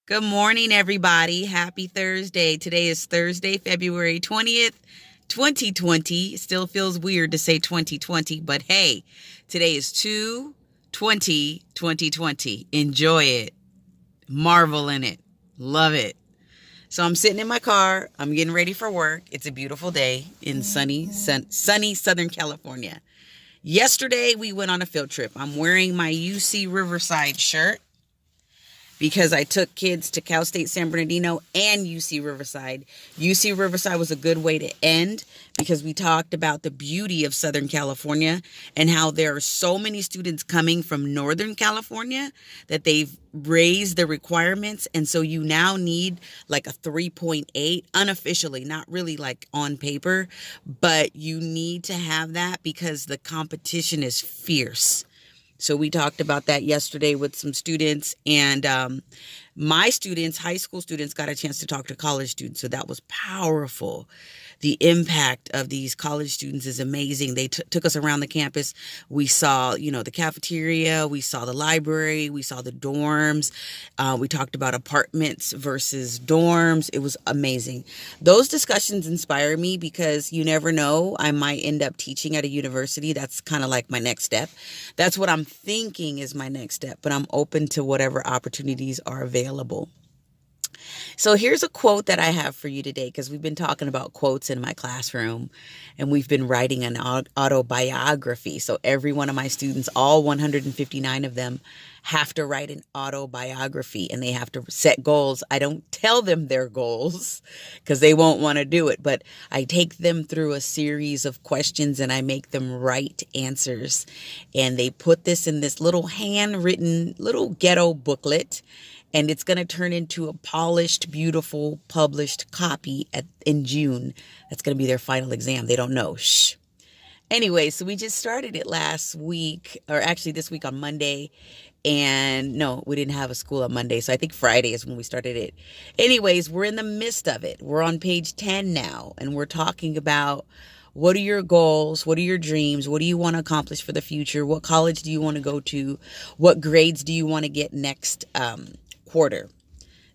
Good morning, everybody. Happy Thursday. Today is Thursday, February 20th, 2020. It still feels weird to say 2020, but hey, today is 2/20/2020. Enjoy it. Marvel in it. Love it. So I'm sitting in my car. I'm getting ready for work. It's a beautiful day in sunny Southern California. Yesterday, we went on a field trip. I'm wearing my UC Riverside shirt because I took kids to Cal State San Bernardino and UC Riverside. UC Riverside was a good way to end because we talked about the beauty of Southern California and how there are so many students coming from Northern California that they've raised the requirements. And so you now need like a 3.8 unofficially, not really like on paper, but you need to have that because the competition is fierce. So we talked about that yesterday with some students, and my students, high school students, got a chance to talk to college students. So that was powerful. The impact of these college students is amazing. They took us around the campus. We saw, the cafeteria. We saw the library. We saw the dorms. We talked about apartments versus dorms. It was amazing. Those discussions inspire me because you never know. I might end up teaching at a university. That's kind of like my next step. That's what I'm thinking is my next step, but I'm open to whatever opportunities are available. So here's a quote that I have for you today because we've been talking about quotes in my classroom and we've been writing an autobiography. So every one of my students, all 159 of them, have to write an autobiography and they have to set goals. I don't tell them their goals because they won't want to do it, but I take them through a series of questions and I make them write answers. And they put this in this little handwritten little ghetto booklet. And it's going to turn into a polished, beautiful, published copy in June. That's going to be their final exam. They don't know. Shh. Anyway, so we just started it last week, or actually this week on Monday. And no, we didn't have a school on Monday. So I think Friday is when we started it. Anyways, we're in the midst of it. We're on page 10 now. And we're talking about what are your goals? What are your dreams? What do you want to accomplish for the future? What college do you want to go to? What grades do you want to get next quarter?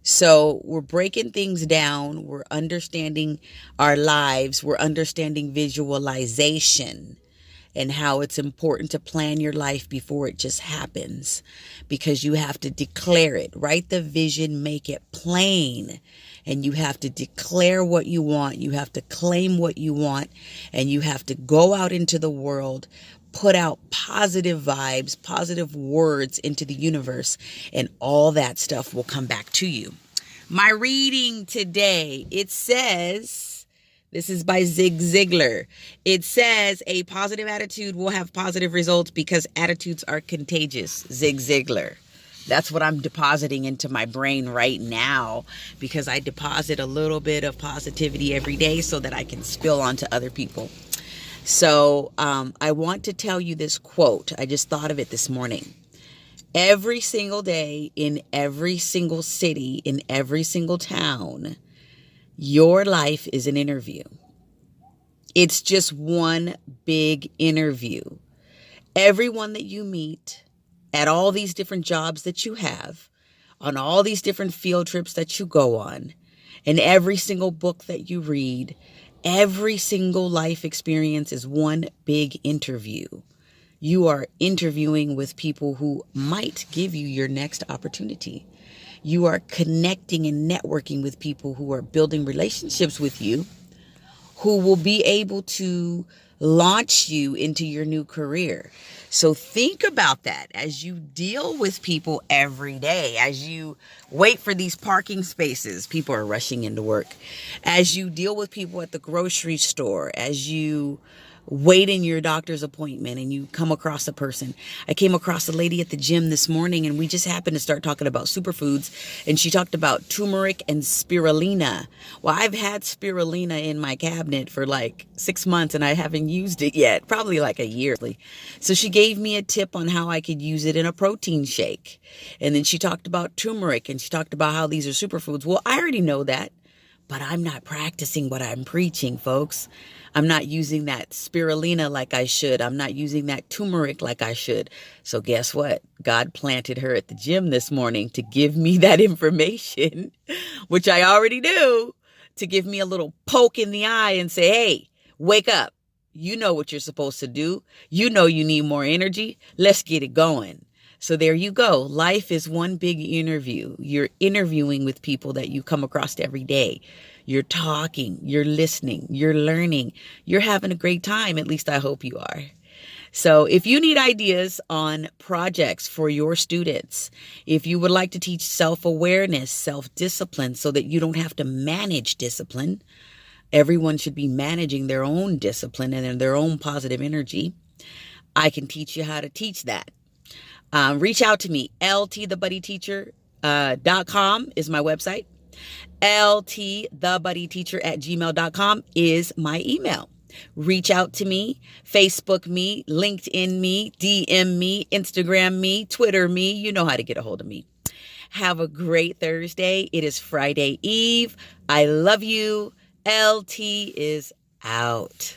So we're breaking things down. We're understanding our lives. We're understanding visualization and how it's important to plan your life before it just happens because you have to declare it. Write the vision, make it plain. And you have to declare what you want. You have to claim what you want. And you have to go out into the world, put out positive vibes, positive words into the universe, and all that stuff will come back to you. My reading today, it says, this is by Zig Ziglar. It says a positive attitude will have positive results because attitudes are contagious. Zig Ziglar. That's what I'm depositing into my brain right now because I deposit a little bit of positivity every day so that I can spill onto other people. So I want to tell you this quote. I just thought of it this morning. Every single day, in every single city, in every single town, your life is an interview. It's just one big interview. Everyone that you meet at all these different jobs that you have, on all these different field trips that you go on, and every single book that you read, every single life experience is one big interview. You are interviewing with people who might give you your next opportunity. You are connecting and networking with people who are building relationships with you, who will be able to launch you into your new career. So think about that as you deal with people every day, as you wait for these parking spaces. People are rushing into work. As you deal with people at the grocery store, as you wait in your doctor's appointment and you come across a person. I came across a lady at the gym this morning and we just happened to start talking about superfoods and she talked about turmeric and spirulina. Well, I've had spirulina in my cabinet for like 6 months and I haven't used it yet, probably like a year. So she gave me a tip on how I could use it in a protein shake. And then she talked about turmeric and she talked about how these are superfoods. Well, I already know that. but I'm not practicing what I'm preaching, folks. I'm not using that spirulina like I should. I'm not using that turmeric like I should. So guess what? God planted her at the gym this morning to give me that information, which I already knew, to give me a little poke in the eye and say, hey, wake up. You know what you're supposed to do. You know you need more energy. Let's get it going. So there you go. Life is one big interview. You're interviewing with people that you come across every day. You're talking, you're listening, you're learning, you're having a great time. At least I hope you are. So if you need ideas on projects for your students, if you would like to teach self-awareness, self-discipline so that you don't have to manage discipline, everyone should be managing their own discipline and their own positive energy. I can teach you how to teach that. Reach out to me. ltthebuddyteacher.com is my website. ltthebuddyteacher@gmail.com is my email. Reach out to me, Facebook me, LinkedIn me, DM me, Instagram me, Twitter me. You know how to get a hold of me. Have a great Thursday. It is Friday Eve. I love you. LT is out.